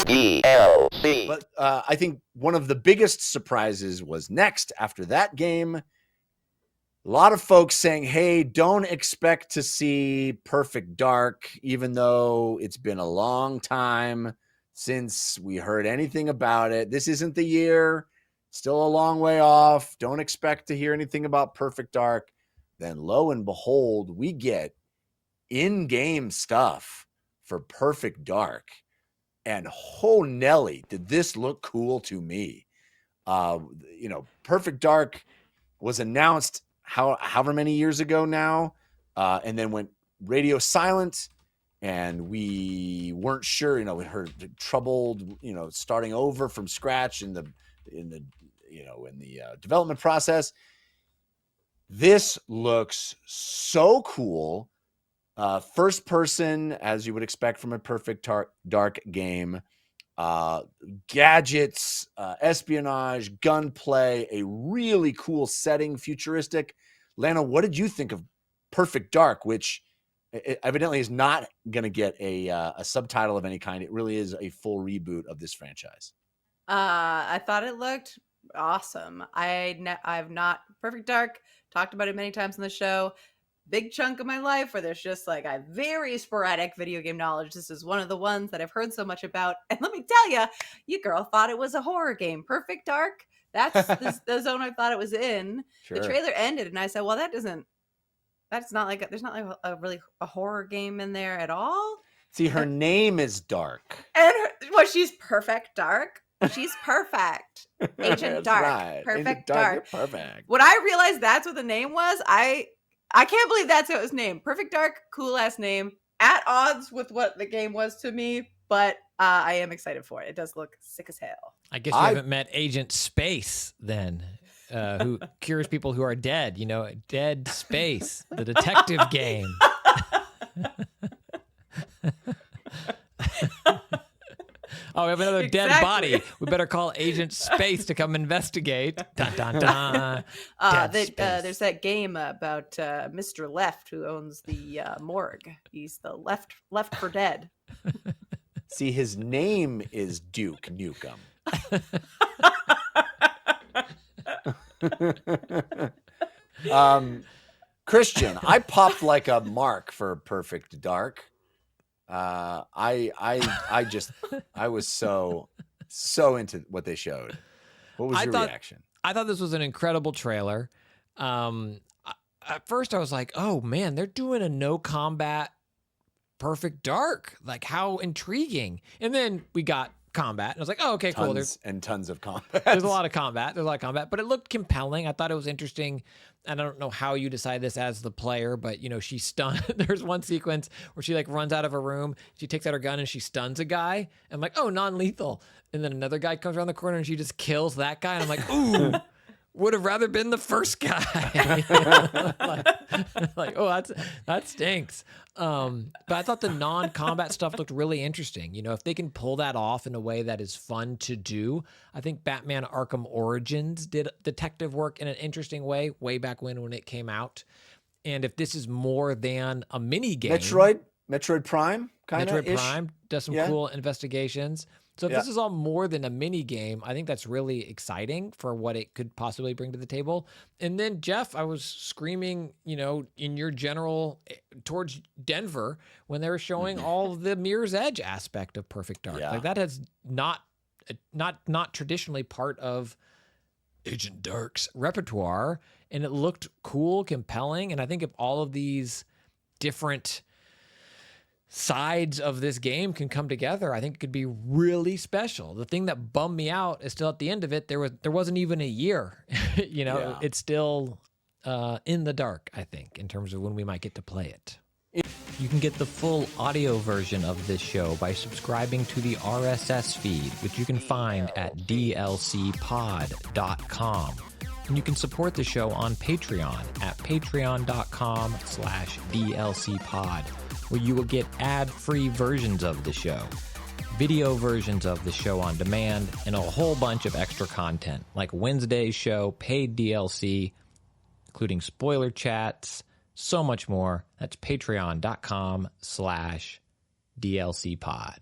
DLC. But I think one of the biggest surprises was next after that game. A lot of folks saying, hey, don't expect to see Perfect Dark, even though it's been a long time since we heard anything about it. This isn't the year. Still a long way off. Don't expect to hear anything about Perfect Dark. Then lo and behold, we get in-game stuff for Perfect Dark. And oh, Nelly, did this look cool to me. Perfect Dark was announced however many years ago now, and then went radio silent, and we weren't sure. We heard troubled, starting over from scratch in the development process. This looks so cool. First person, as you would expect from a Perfect Dark game. Gadgets, espionage, gunplay, a really cool setting, futuristic. Lana, what did you think of Perfect Dark, which evidently is not going to get a subtitle of any kind? It really is a full reboot of this franchise. I thought it looked awesome. I've not Perfect Dark, talked about it many times on the show. Big chunk of my life where there's just like a very sporadic video game knowledge. This is one of the ones that I've heard so much about. And let me tell you, you girl thought it was a horror game. Perfect Dark. That's the zone I thought it was in. Sure. The trailer ended and I said, well, there's not like a horror game in there at all. See, her name is Dark. And she's Perfect Dark. She's perfect. Agent Dark. Right. Perfect Agent Dark. You're perfect. When I realized that's what the name was, I can't believe that's what it was named. Perfect Dark, cool ass name. At odds with what the game was to me, but I am excited for it. It does look sick as hell. I guess you haven't met Agent Space then, who cures people who are dead. Dead Space, the detective game. Oh, we have another dead body. We better call Agent Space to come investigate. Dun, dun, dun. There's that game about Mr. Left who owns the morgue. He's the Left for Dead. See, his name is Duke Nukem. Christian, I popped like a mark for Perfect Dark. I was so into what they showed. What was your reaction? I thought this was an incredible trailer. At first I was like, oh man, they're doing a no combat Perfect Dark. Like, how intriguing. And then we got combat and I was like, oh, okay, cool. There's tons of combat. There's a lot of combat, but it looked compelling. I thought it was interesting. And I don't know how you decide this as the player, but she's stunned. There's one sequence where she like runs out of a room, she takes out her gun and she stuns a guy. I'm like, oh, non-lethal. And then another guy comes around the corner and she just kills that guy. And I'm like, ooh, would have rather been the first guy. Oh, that stinks. But I thought the non-combat stuff looked really interesting. If they can pull that off in a way that is fun to do. I think Batman Arkham Origins did detective work in an interesting way back when it came out. And if this is more than a mini game, Metroid Prime, Metroid Prime does some cool investigations. So if this is all more than a mini game, I think that's really exciting for what it could possibly bring to the table. And then, Jeff, I was screaming, in your general towards Denver when they were showing all the Mirror's Edge aspect of Perfect Dark. Yeah. Like, that has not traditionally part of Agent Dark's repertoire, and it looked cool, compelling. And I think if all of these different sides of this game can come together, I think it could be really special. The thing that bummed me out is still at the end of it, there wasn't even a year. It's still in the dark, I think, in terms of when we might get to play it. You can get the full audio version of this show by subscribing to the RSS feed, which you can find at dlcpod.com. And you can support the show on Patreon at patreon.com/dlcpod, where you will get ad-free versions of the show, video versions of the show on demand, and a whole bunch of extra content, like Wednesday's show, paid DLC, including spoiler chats, so much more. That's patreon.com/dlcpod.